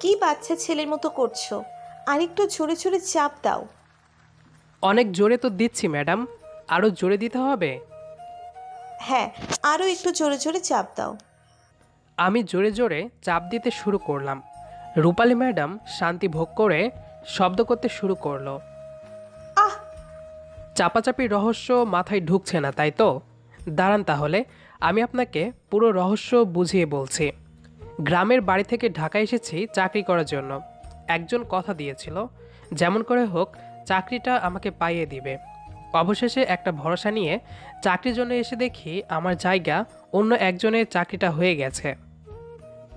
কি বাচ্চা ছেলের মতো করছো? আরেকটু জোরে জোরে চাপ দাও। অনেক জোরে তো দিচ্ছি ম্যাডাম, আরও জোরে দিতে হবে? হ্যাঁ, আরও একটু জোরে জোরে চাপ দাও। আমি জোরে জোরে চাপ দিতে শুরু করলাম। রূপালী ম্যাডাম শান্তি ভোগ করে শব্দ করতে শুরু করলো। আহ! চাপাচাপির রহস্য মাথায় ঢুকছে না, তাই তো? দাঁড়ান তাহলে, আমি আপনাকে পুরো রহস্য বুঝিয়ে বলছি। গ্রামের বাড়ি থেকে ঢাকা এসেছি চাকরি করার জন্য। একজন কথা দিয়েছিল যেমন করে হোক চাকরিটা আমাকে পাইয়ে দিবে। অবশেষে একটা ভরসা নিয়ে চাকরির জন্য এসে দেখি আমার জায়গা অন্য একজনের চাকরিটা হয়ে গেছে।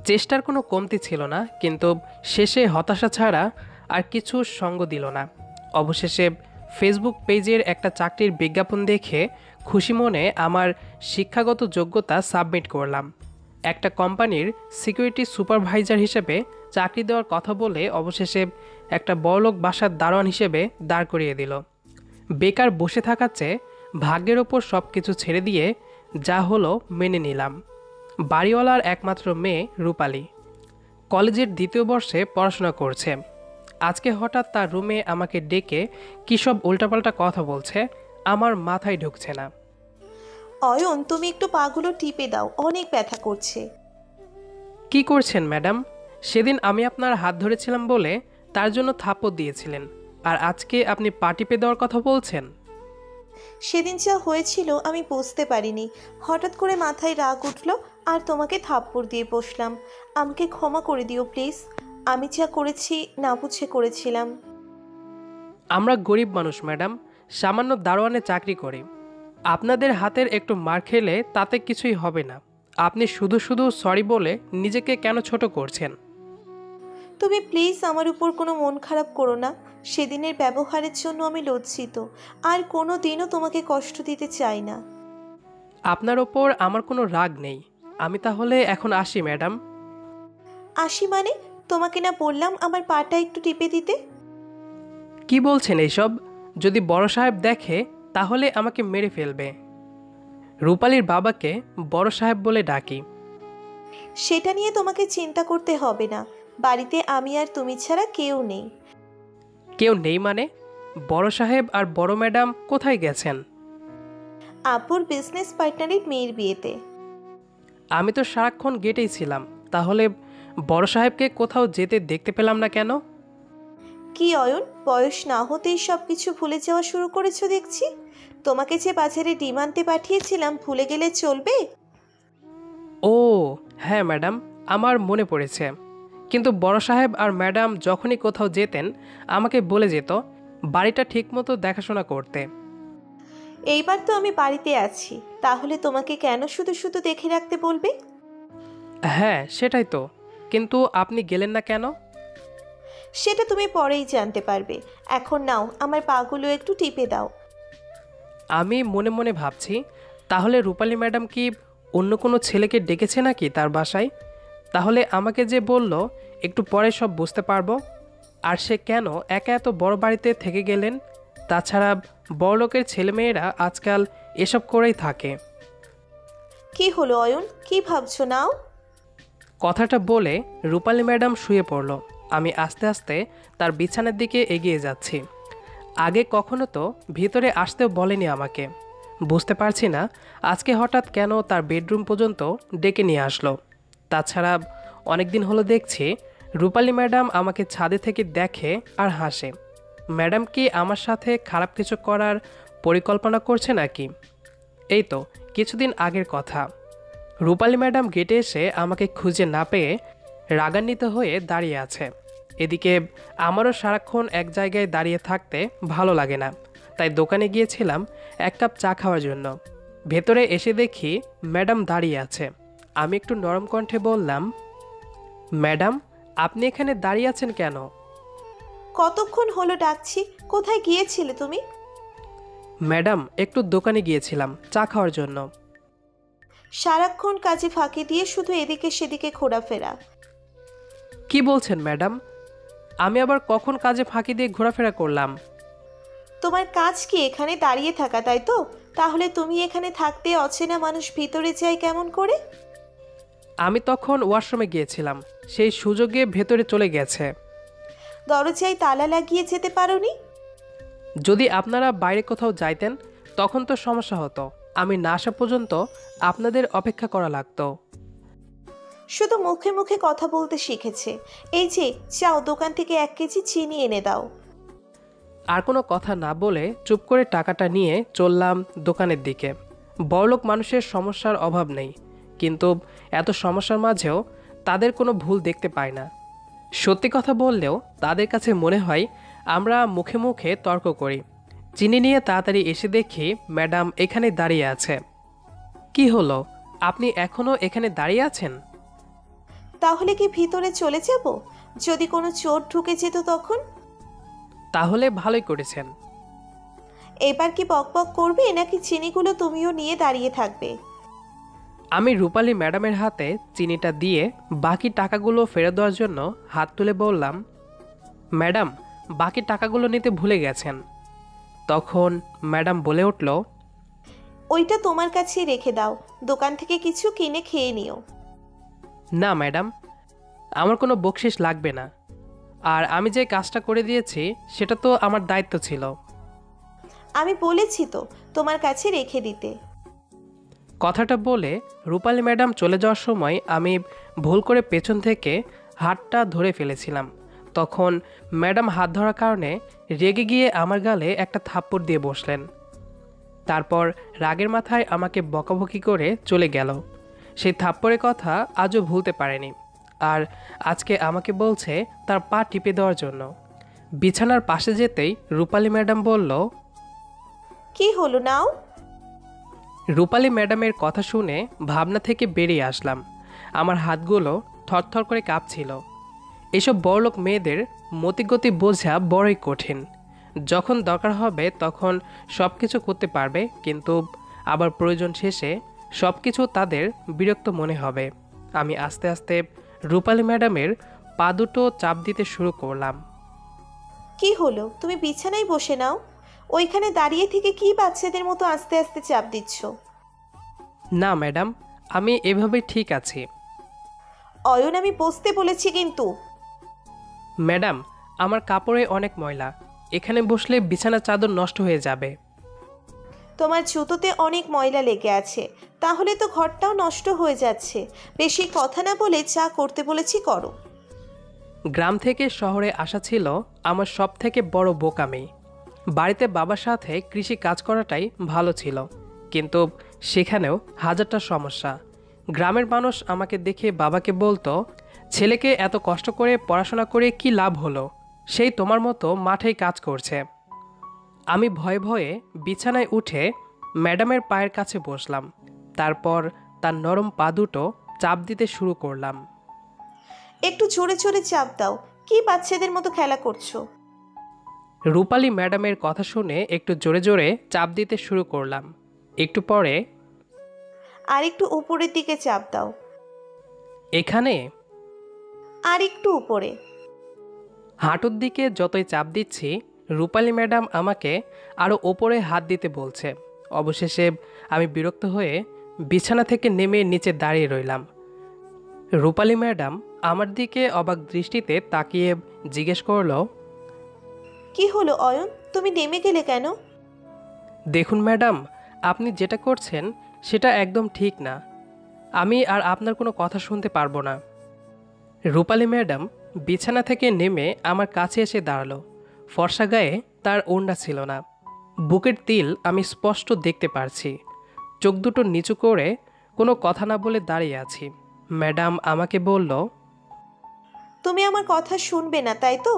চেষ্টার কোনো কমতি ছিল না, কিন্তু শেষে হতাশা ছাড়া আর কিছু সঙ্গ দিল না। অবশেষে ফেসবুক পেজের একটা চাকরির বিজ্ঞাপন দেখে খুশি মনে আমার শিক্ষাগত যোগ্যতা সাবমিট করলাম। একটা কোম্পানির সিকিউরিটি সুপারভাইজার হিসেবে চাকরি দেওয়ার কথা বলে অবশেষে একটা বড়লোক বাসার দারোয়ান হিসেবে দাঁড় করিয়ে দিল। বেকার বসে থাকার চেয়ে ভাগ্যের ওপর সব কিছু ছেড়ে দিয়ে যা হলো মেনে নিলাম। বাড়িওয়ালার একমাত্র মেয়ে রূপালী কলেজের দ্বিতীয় বর্ষে পড়াশোনা করছে। আজকে হঠাৎ তার রুমে আমাকে ডেকে কী সব উল্টাপাল্টা কথা বলছে, আমার মাথায় ঢুকছে না। অয়ন, তুমি একটু পাগুলো টিপে দাও, অনেক ব্যথা করছে। কি করছেন ম্যাডাম? সেদিন আমি আপনার হাত ধরেছিলাম বলে তার জন্য থাপ্পড় দিয়েছিলেন, আর আজকে আপনি পা টিপে দেওয়ার কথা বলছেন? সেদিন যা হয়েছিল আমি বুঝতে পারিনি। হঠাৎ করে মাথায় রাগ উঠলো আর তোমাকে থাপ্পড় দিয়ে বসলাম। আমাকে ক্ষমা করে দিও প্লিজ। আমি যা করেছি না বুঝে করেছিলাম। আমরা গরিব মানুষ ম্যাডাম, সামান্য দারোয়ানে চাকরি করি। আপনাদের হাতের একটু মার খেলে তাতে কিছুই হবে না। আপনি শুধু শুধু সরি বলে নিজেকে কেন ছোট করছেন? তুমি প্লিজ আমার উপর কোনো মন খারাপ করো না। সেদিনের ব্যবহারের জন্য আমি লজ্জিত। আর কোনো দিনও তোমাকে কষ্ট দিতে চাই না। আপনার ওপর আমার কোনো রাগ নেই। আমি তাহলে এখন আসি ম্যাডাম। আসি মানে? তোমাকে না বললাম আমার পাটা একটু টিপে দিতে? কি বলছেন এইসব? যদি বড় সাহেব দেখে তাহলে আমাকে মেরে ফেলবে। রূপালীর বাবাকে বড় সাহেব বলে ডাকি। সেটা নিয়ে তোমাকে চিন্তা করতে হবে না। বাড়িতে আমি আর তুমি ছাড়া কেউ নেই। কেউ নেই মানে? বড় সাহেব আর বড় ম্যাডাম কোথায় গেছেন? আপুর বিজনেস পার্টনারের মেয়ের বিয়েতে। আমি তো সারাক্ষণ গেটেই ছিলাম। তাহলে বড় সাহেবকে কোথাও যেতে দেখতে পেলাম না কেন? কি অয়ন, বয়স না হতেই সব কিছু ভুলে যাওয়া শুরু করেছো দেখছি। তোমাকে যে বাজারে ডিম আনতে পাঠিয়েছিলাম ভুলে গেলে চলবে? ও হ্যাঁ ম্যাডাম, আমার মনে পড়েছে। কিন্তু বড় সাহেব আর ম্যাডাম যখনই কোথাও যেতেন আমাকে বলে যেত বাড়িটা ঠিকমতো দেখাশোনা করতে। এইবার তো আমি বাড়িতে আছি, তাহলে তোমাকে কেন শুধু শুধু দেখে রাখতে বলবে? হ্যাঁ সেটাই তো, কিন্তু আপনি গেলেন না কেন? সেটা তুমি পরেই জানতে পারবে। এখন নাও, আমার পাগুলো একটু টিপে দাও। আমি মনে মনে ভাবছি, তাহলে রূপালী ম্যাডাম কি অন্য কোনো ছেলেকে ডেকেছে নাকি তার বাসায়? তাহলে আমাকে যে বলল একটু পরে সব বুঝতে পারবো। আর সে কেন একা এত বড় বাড়িতে থেকে গেলেন? তাছাড়া বড়লোকের ছেলেমেয়েরা আজকাল এসব করেই থাকে। কি হলো অয়ন, কি ভাবছো নাও? কথাটা বলে রূপালী ম্যাডাম শুয়ে পড়ল। আমি আস্তে আস্তে তার বিছানার দিকে এগিয়ে যাচ্ছি। আগে কখনো তো ভিতরে আসতেও বলেনি আমাকে। বুঝতে পারছি না আজকে হঠাৎ কেন তার বেডরুম পর্যন্ত ডেকে নিয়ে আসলো। তাছাড়া অনেক দিন হলো দেখছি রূপালী ম্যাডাম আমাকে ছাদে থেকে দেখে আর হাসে। ম্যাডাম কি আমার সাথে খারাপ কিছু করার পরিকল্পনা করছে নাকি? এই তো কিছুদিন আগের কথা। রূপালী ম্যাডাম গেটে এসে আমাকে খুঁজে না পেয়ে রাগান্বিত হয়ে দাঁড়িয়ে আছে। এদিকে আমারও সারাক্ষণ এক জায়গায় দাঁড়িয়ে থাকতে ভালো লাগে না, তাই দোকানে গিয়েছিলাম এক কাপ চা খাওয়ার জন্য। ভেতরে এসে দেখি ম্যাডাম দাঁড়িয়ে আছে। আমি একটু নরম কণ্ঠে বললাম, ম্যাডাম আপনি এখানে দাঁড়িয়ে আছেন কেন? কতক্ষণ হলো ডাকছি, কোথায় গিয়েছিলে তুমি? ম্যাডাম একটু দোকানে গিয়েছিলাম চা খাওয়ার জন্য। সারাক্ষণ কাজে ফাঁকি দিয়ে শুধু এদিকে সেদিকে ঘোরাফেরা। কি বলছেন ম্যাডাম? আমি আবার কখন কাজে ফাঁকি দিয়ে ঘোরাফেরা করলাম? তোমার কাজ কি এখানে দাঁড়িয়ে থাকা, তাই তো? তাহলে তুমি এখানে থাকতে অচেনা মানুষ ভিতরে যায় কেমন করে? আমি তখন ওয়াশরুমে গিয়েছিলাম, সেই সুযোগে ভেতরে চলে গেছে। দরজায় তালা লাগিয়ে যেতে পারোনি? যদি আপনারা বাইরে কোথাও যাইতেন তখন তো সমস্যা হতো, আমি না আসা পর্যন্ত আপনাদের অপেক্ষা করা লাগতো। শুধু মুখে মুখে কথা বলতে শিখেছে। এই যে, যাও দোকান থেকে 1 কেজি চিনি এনে দাও। আর কোনো কথা না বলে চুপ করে টাকাটা নিয়ে চললাম দোকানের দিকে। বড়লোক মানুষের সমস্যার অভাব নেই, কিন্তু এত সমস্যার মাঝেও তাদের কোনো ভুল দেখতে পাই না। সত্যি কথা বললেও তাদের কাছে মনে হয় আমরা মুখে মুখে তর্ক করি। চিনি নিয়ে তাড়াতাড়ি এসে দেখি ম্যাডাম এখানে দাঁড়িয়ে আছে। কি হলো, আপনি এখনও এখানে দাঁড়িয়ে আছেন? তাহলে কি ভিতরে চলে যাব? যদি কোনো চোর ঢুকে যেত তখন? তাহলে ভালোই করেছেন। এবার কি বকবক করবে নাকি চিনিগুলো তুমিও নিয়ে দাঁড়িয়ে থাকবে? আমি রূপালী ম্যাডামের হাতে চিনিটা দিয়ে বাকি টাকাগুলো ফেরত দেওয়ার জন্য হাত তুলে বললাম, ম্যাডাম বাকি টাকাগুলো নিতে ভুলে গেছেন। তখন ম্যাডাম বলে উঠল, ওইটা তোমার কাছেই রেখে দাও, দোকান থেকে কিছু কিনে খেয়ে নিও। না ম্যাডাম, আমার কোনো বকশিস লাগবে না। আর আমি যে কাজটা করে দিয়েছি সেটা তো আমার দায়িত্ব ছিল। আমি বলেছি তো তোমার কাছে রেখে দিতে। কথাটা বলে রূপালী ম্যাডাম চলে যাওয়ার সময় আমি ভুল করে পেছন থেকে হাতটা ধরে ফেলেছিলাম। তখন ম্যাডাম হাত ধরার কারণে রেগে গিয়ে আমার গালে একটা থাপ্পড় দিয়ে বসলেন। তারপর রাগের মাথায় আমাকে বকাবকি করে চলে গেল। সেই থাপ্পড়ের কথা আজও ভুলতে পারেনি। আর আজকে আমাকে বলছে তার পা টিপে দেওয়ার জন্য। বিছানার পাশে যেতেই রূপালী ম্যাডাম বলল, কি হলো নাও? রূপালী ম্যাডামের কথা শুনে ভাবনা থেকে বেরিয়ে আসলাম। আমার হাতগুলো থরথর করে কাঁপছিল। এসব বড়লোক মেয়েদের মতিগতি বোঝা বড়ই কঠিন। যখন দরকার হবে তখন সব কিছু করতে পারবে, কিন্তু আবার প্রয়োজন শেষে সব কিছু তাদের বিরক্ত মনে হবে। আমি আস্তে আস্তে রূপালী ম্যাডামের পা দুটো চাপ দিতে শুরু করলাম। কি হলো, তুমি বিছানায় বসে নাও। ওইখানে দাঁড়িয়ে থেকে কি বাচ্চাদের মতো আস্তে আস্তে চাপ দিচ্ছ? না ম্যাডাম, আমি এভাবেই ঠিক আছি। অয়ন, আমি বসতে বলেছি কিন্তু। ম্যাডাম, আমার কাপড়ে অনেক ময়লা, এখানে বসলে বিছানার চাদর নষ্ট হয়ে যাবে। তোমার জুতোতে অনেক ময়লা লেগে আছে, তাহলে তো ঘরটাও নষ্ট হয়ে যাচ্ছে। বেশি কথা না বলে যা করতে বলেছি করো। গ্রাম থেকে শহরে আসা ছিল আমার সব থেকে বড় বোকামি। বাড়িতে বাবার সাথে কৃষি কাজ করাটাই ভালো ছিল, কিন্তু সেখানেও হাজারটা সমস্যা। গ্রামের মানুষ আমাকে দেখে বাবাকে বলতো, ছেলেকে এত কষ্ট করে পড়াশোনা করে কি লাভ হলো, সেই তোমার মতো মাঠেই কাজ করছে। আমি ভয়ে ভয়ে বিছানায় উঠে ম্যাডামের পায়ের কাছে বসলাম। তারপর তার নরম পা দুটো চাপ দিতে শুরু করলাম। একটু জোরে জোরে চাপ দাও, কি বাচ্চাদের মতো খেলা করছো? রূপালী ম্যাডামের কথা শুনে একটু জোরে জোরে চাপ দিতে শুরু করলাম। একটু পরে, আর একটু উপরের দিকে চাপ দাও। এখানে আর একটু উপরে। হাঁটুর দিকে যতই চাপ দিচ্ছি রূপালী ম্যাডাম আমাকে আরও ওপরে হাত দিতে বলছে। অবশেষে আমি বিরক্ত হয়ে বিছানা থেকে নেমে নিচে দাঁড়িয়ে রইলাম। রূপালী ম্যাডাম আমার দিকে অবাক দৃষ্টিতে তাকিয়ে জিজ্ঞেস করলো, কি হলো অয়ন, তুমি নেমে গেলে কেন? দেখুন ম্যাডাম, আপনি যেটা করছেন সেটা একদম ঠিক না। আমি আর আপনার কোনো কথা শুনতে পারবো না। রূপালী ম্যাডাম বিছানা থেকে নেমে আমার কাছে এসে দাঁড়ালো। ফর্সা গায়ে তার ওড়না ছিল না, বুকের তিল আমি স্পষ্ট দেখতে পারছি। চোখ দুটো নিচু করে কোনো কথা না বলে দাঁড়িয়ে আছি। ম্যাডাম আমাকে বলল, তুমি আমার কথা শুনবে না, তাই তো?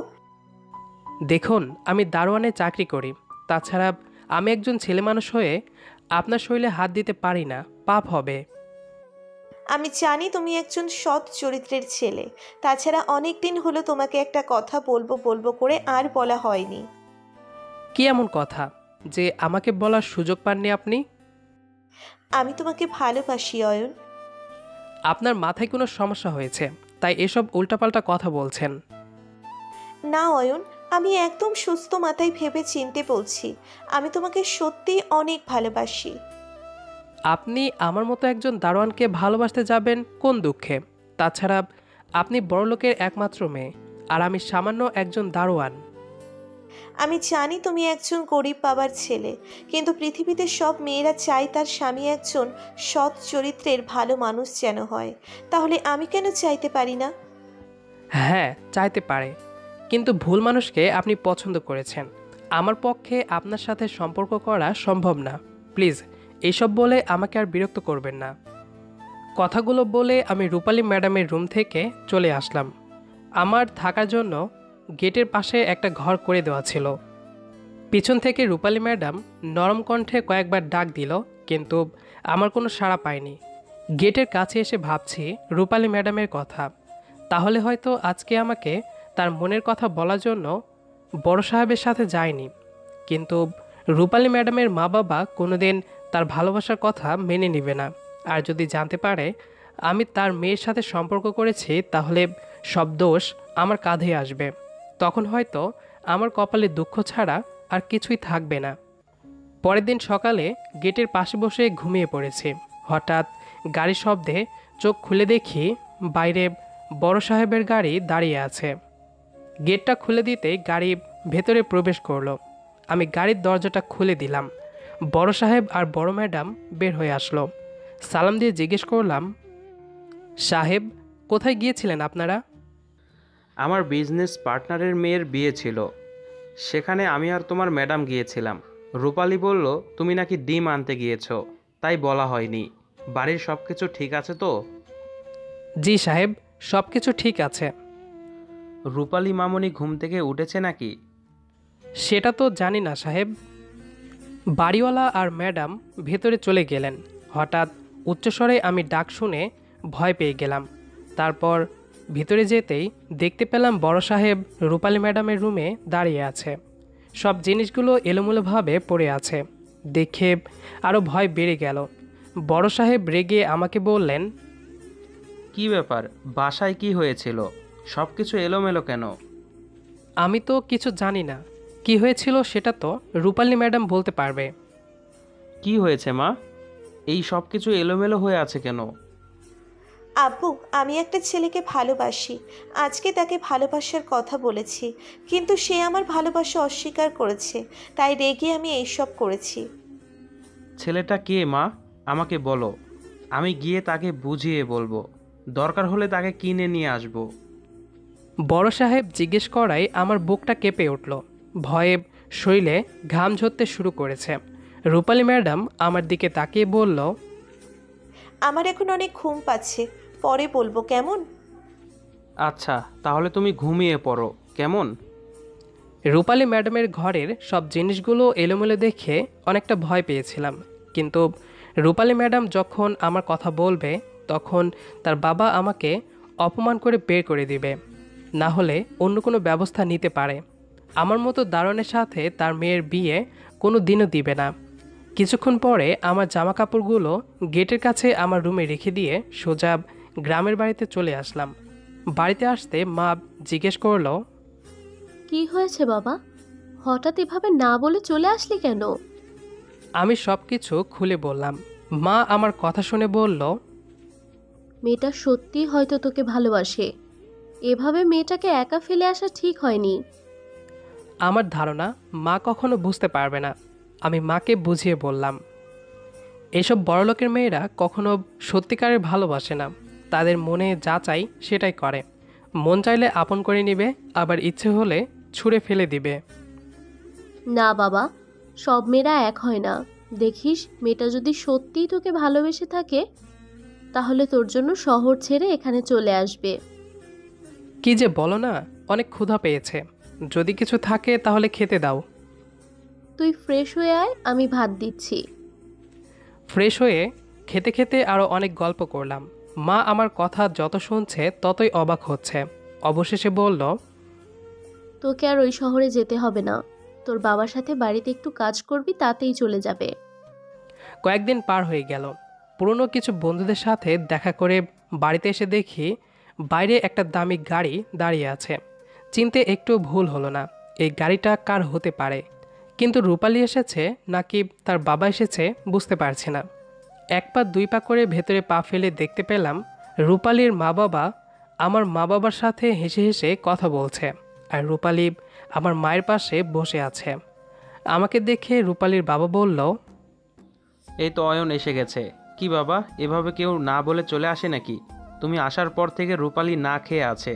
দেখুন, আমি দারোয়ানে চাকরি করি, তাছাড়া আমি একজন ছেলে মানুষ হয়ে আপনার শরীরে হাত দিতে পারি না, পাপ হবে। আমি জানি তুমি একজন সৎ চরিত্রের ছেলে, তাছাড়া অনেক দিন হলো তোমাকে একটা কথা বলবো বলবো করে আর বলা হয়নি। কি এমন কথা যে আমাকে বলার সুযোগ পাননি আপনি? আমি তোমাকে ভালোবাসি অয়ন। আপনার মাথায় কোনো সমস্যা হয়েছে তাই এসব উল্টাপাল্টা কথা বলছেন। না অয়ন, আমি একদম সুস্থ মাথায় ভেবে চিনতে বলছি। আমি তোমাকে সত্যি অনেক ভালোবাসি। আপনি আমার মতো একজন দারোয়ানকে ভালোবাসতে যাবেন কোন দুঃখে? তাছাড়া আপনি বড়লোকের একমাত্র মেয়ে, আর আমি সামান্য একজন দারোয়ান। আমি জানি তুমি একজন গরিব বাবার ছেলে, কিন্তু পৃথিবীতে সব মেয়েরা চায় তার স্বামী একজন সৎ চরিত্রের ভালো মানুষ যেন হয়। তাহলে আমি কেন চাইতে পারি না? হ্যাঁ, চাইতে পারে, কিন্তু ভুল মানুষকে আপনি পছন্দ করেছেন। আমার পক্ষে আপনার সাথে সম্পর্ক করা সম্ভব না। প্লিজ, এইসব বলে আমাকে আর বিরক্ত করবেন না। কথাগুলো বলে আমি রূপালী ম্যাডামের রুম থেকে চলে আসলাম। আমার থাকার জন্য গেটের পাশে একটা ঘর করে দেওয়া ছিল। পিছন থেকে রূপালী ম্যাডাম নরম কণ্ঠে কয়েকবার ডাক দিল, কিন্তু আমার কোনো সাড়া পায়নি। গেটের কাছে এসে ভাবছি রূপালী ম্যাডামের কথা। তাহলে হয়তো আজকে আমাকে তার মনের কথা বলার জন্য বড় সাহেবের সাথে যায়নি। কিন্তু রূপালী ম্যাডামের মা বাবা কোনোদিন তার ভালোবাসার কথা মেনে নেবে না। আর যদি জানতে পারে আমি তার মেয়ের সাথে সম্পর্ক করেছি, তাহলে সব দোষ আমার কাঁধে আসবে। তখন হয়তো আমার কপালে দুঃখ ছাড়া আর কিছুই থাকবে না। পরের দিন সকালে গেটের পাশে বসে ঘুমিয়ে পড়েছি। হঠাৎ গাড়ির শব্দে চোখ খুলে দেখি বাইরে বড় সাহেবের গাড়ি দাঁড়িয়ে আছে। গেটটা খুলে দিতেই গাড়ি ভেতরে প্রবেশ করলো। আমি গাড়ির দরজাটা খুলে দিলাম। বড় সাহেব আর বড় ম্যাডাম বের হয়ে আসলো। সালাম দিয়ে জিজ্ঞেস করলাম, সাহেব, কোথায় গিয়েছিলেন আপনারা? আমার বিজনেস পার্টনারের মেয়ের বিয়ে ছিল, সেখানে আমি আর তোমার ম্যাডাম গিয়েছিলাম। রূপালী বলল তুমি নাকি ডিম আনতে গিয়েছো, তাই বলা হয়নি। বাড়ির সব কিছু ঠিক আছে তো? জি সাহেব, সব কিছু ঠিক আছে। রূপালী মামনি ঘুম থেকে উঠেছে নাকি? সেটা তো জানি না সাহেব। বাড়িওয়ালা আর ম্যাডাম ভেতরে চলে গেলেন। হঠাৎ উচ্চস্বরে আমি ডাক শুনে ভয় পেয়ে গেলাম। তারপর ভিতরে যেতেই দেখতে পেলাম বড় সাহেব রূপালী ম্যাডামের রুমে দাঁড়িয়ে আছে। সব জিনিসগুলো এলোমেলোভাবে পড়ে আছে দেখে আরও ভয় বেড়ে গেল। বড় সাহেব রেগে আমাকে বললেন, কি ব্যাপার, বাসায় কি হয়েছিল? সব কিছু এলোমেলো কেন? আমি তো কিছু জানি না। কি হয়েছিল সেটা তো রূপালী ম্যাডাম বলতে পারবে। কি হয়েছে মা? এই সব কিছু এলোমেলো হয়ে আছে কেন? আব্বু, আমি একটা ছেলেকে ভালোবাসি। আজকে তাকে ভালোবাসার কথা বলেছি, কিন্তু সে আমার ভালোবাসা অস্বীকার করেছে। তাই রেগে আমি এইসব করেছি। ছেলেটা কে মা? আমাকে বলো, আমি গিয়ে তাকে বুঝিয়ে বলবো। দরকার হলে তাকে কিনে নিয়ে আসবো। বড় সাহেব জিজ্ঞেস করায় আমার বুকটা কেঁপে উঠল। ভয়ে শরীরে ঘাম ঝরতে শুরু করেছে। রূপালী ম্যাডাম আমার দিকে তাকিয়ে বলল, আমার এখন অনেক ঘুম পাচ্ছে, পরে বলবো কেমন? আচ্ছা, তাহলে তুমি ঘুমিয়ে পড়ো কেমন? রূপালী ম্যাডামের ঘরের সব জিনিসগুলো এলোমেলো দেখে অনেকটা ভয় পেয়েছিলাম। কিন্তু রূপালী ম্যাডাম যখন আমার কথা বলবে, তখন তার বাবা আমাকে অপমান করে বের করে দিবে, না হলে অন্য কোনো ব্যবস্থা নিতে পারে। আমার মতো দারোয়ানের সাথে তার মেয়ের বিয়ে কোনো দিনও দিবে না। কিছুক্ষণ পরে আমার জামা কাপড়গুলো গেটের কাছে আমার রুমে রেখে দিয়ে সোজা গ্রামের বাড়িতে চলে আসলাম। বাড়িতে আসতে মা জিজ্ঞেস করলো, কি হয়েছে বাবা? হঠাৎ এভাবে না বলে চলে আসলি কেন? আমি সব কিছু খুলে বললাম। মা আমার কথা শুনে বলল, মেয়েটা সত্যি হয়তো তোকে ভালোবাসে। এভাবে মেয়েটাকে একা ফেলে আসা ঠিক হয়নি। আমার ধারণা মা কখনো বুঝতে পারবে না। আমি মাকে বুঝিয়ে বললাম, এসব বড়লোকের মেয়েরা কখনো সত্যিকারের ভালোবাসে না। তাদের মনে যা চাই সেটাই করে। মন চাইলে আপন করে নেবে, আবার ইচ্ছে হলে ছুঁড়ে ফেলে দিবে। না বাবা, সব মেয়েরা এক হয় না। দেখিস, মেয়েটা যদি সত্যিই তোকে ভালোবেসে থাকে, তাহলে তোর জন্য শহর ছেড়ে এখানে চলে আসবে। কি যে বলো না, অনেক ক্ষুধা পেয়েছে। যদি কিছু থাকে তাহলে খেতে দাও। তুই ফ্রেশ হয়ে আয়, আমি ভাত দিচ্ছি। ফ্রেশ হয়ে খেতে খেতে আরও অনেক গল্প করলাম। মা আমার কথা যত শুনছে ততই অবাক হচ্ছে। অবশেষে বলল, তোকে আর ওই শহরে যেতে হবে না। তোর বাবার সাথে বাড়িতে একটু কাজ করবি, তাতেই চলে যাবে। কয়েকদিন পার হয়ে গেল। পুরনো কিছু বন্ধুদের সাথে দেখা করে বাড়িতে এসে দেখি বাইরে একটা দামি গাড়ি দাঁড়িয়ে আছে। চিনতে একটু ভুল হলো না, এই গাড়িটা কার হতে পারে। কিন্তু রূপালী এসেছে নাকি তার বাবা এসেছে বুঝতে পারছি না। এক পা দুই পা করে ভেতরে পা ফেলে দেখতে পেলাম রূপালীর মা বাবা আমার মা বাবার সাথে হেসে হেসে কথা বলছে, আর রূপালী আমার মায়ের পাশে বসে আছে। আমাকে দেখে রূপালীর বাবা বলল, এই তো অয়ন এসে গেছে। কি বাবা, এভাবে কেউ না বলে চলে আসে নাকি? তুমি আসার পর থেকে রূপালী না খেয়ে আছে,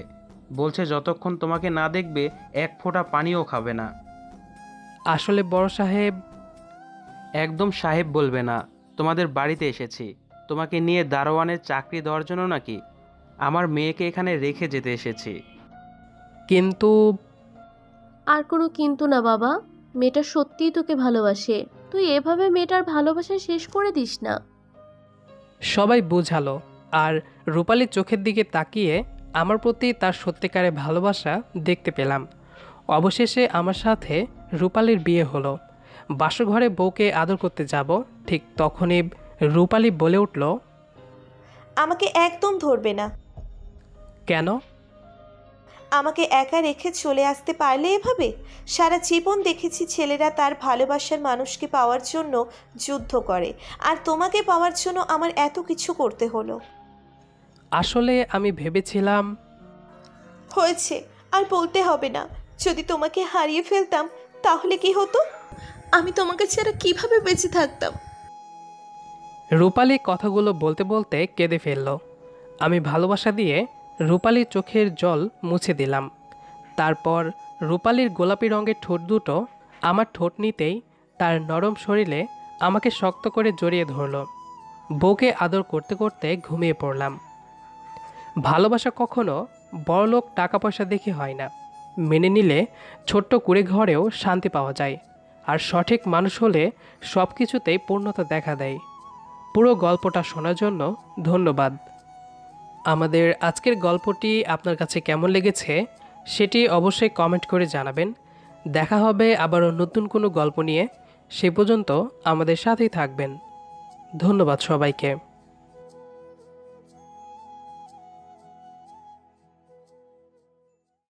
বলছে যতক্ষণ তোমাকে না দেখবে এক ফোঁটা পানিও খাবে না। আসলে বড় সাহেব। একদম সাহেব বলবে না। তোমাদের বাড়িতে এসেছি তোমাকে নিয়ে দারোয়ানের চাকরি দেওয়ার জন্য নাকি? আমার মেয়েকে এখানে রেখে যেতে এসেছি। কিন্তু আর কোনো কিন্তু না বাবা, মেয়েটা সত্যিই তোকে ভালোবাসে। তুই এভাবে মেয়েটার ভালোবাসা শেষ করে দিস না। সবাই বুঝালো, আর রূপালীর চোখের দিকে তাকিয়ে আমার প্রতি তার সত্যিকারের ভালোবাসা দেখতে পেলাম। অবশেষে আমার সাথে রূপালীর বিয়ে হলো। বাসঘরে বউকে আদর করতে যাব, ঠিক তখনই রূপালী বলে উঠল, আমাকে একদম ধরবে না। কেন? আমাকে একা রেখে চলে আসতে পারলে এভাবে? সারা জীবন দেখেছি ছেলেরা তার ভালোবাসার মানুষকে পাওয়ার জন্য যুদ্ধ করে, আর তোমাকে পাওয়ার জন্য আমার এত কিছু করতে হলো। আসলে আমি ভেবেছিলাম। হয়েছে, আর বলতে হবে না। যদি তোমাকে হারিয়ে ফেলতাম তাহলে কি হতো? আমি তোমাকে ছাড়া কিভাবে বেঁচে থাকতাম? রূপালী কথাগুলো বলতে বলতে কেঁদে ফেলল। আমি ভালোবাসা দিয়ে রূপালীর চোখের জল মুছে দিলাম। তারপর রূপালীর গোলাপি রঙের ঠোঁট দুটো আমার ঠোঁট নিতেই তার নরম শরীরে আমাকে শক্ত করে জড়িয়ে ধরল। বউকে আদর করতে করতে ঘুমিয়ে পড়লাম। ভালোবাসা কখনো বড়লোক টাকা পয়সা দেখে হয় না। মেনে নিলে ছোট্ট কুঁড়ে ঘরেও শান্তি পাওয়া যায়, আর সঠিক মানুষ হলে সব কিছুতেই পূর্ণতা দেখা দেয়। পুরো গল্পটা শোনার জন্য ধন্যবাদ। আমাদের আজকের গল্পটি আপনার কাছে কেমন লেগেছে সেটি অবশ্যই কমেন্ট করে জানাবেন। দেখা হবে আবারও নতুন কোনো গল্প নিয়ে। সে পর্যন্ত আমাদের সাথেই থাকবেন। ধন্যবাদ সবাইকে।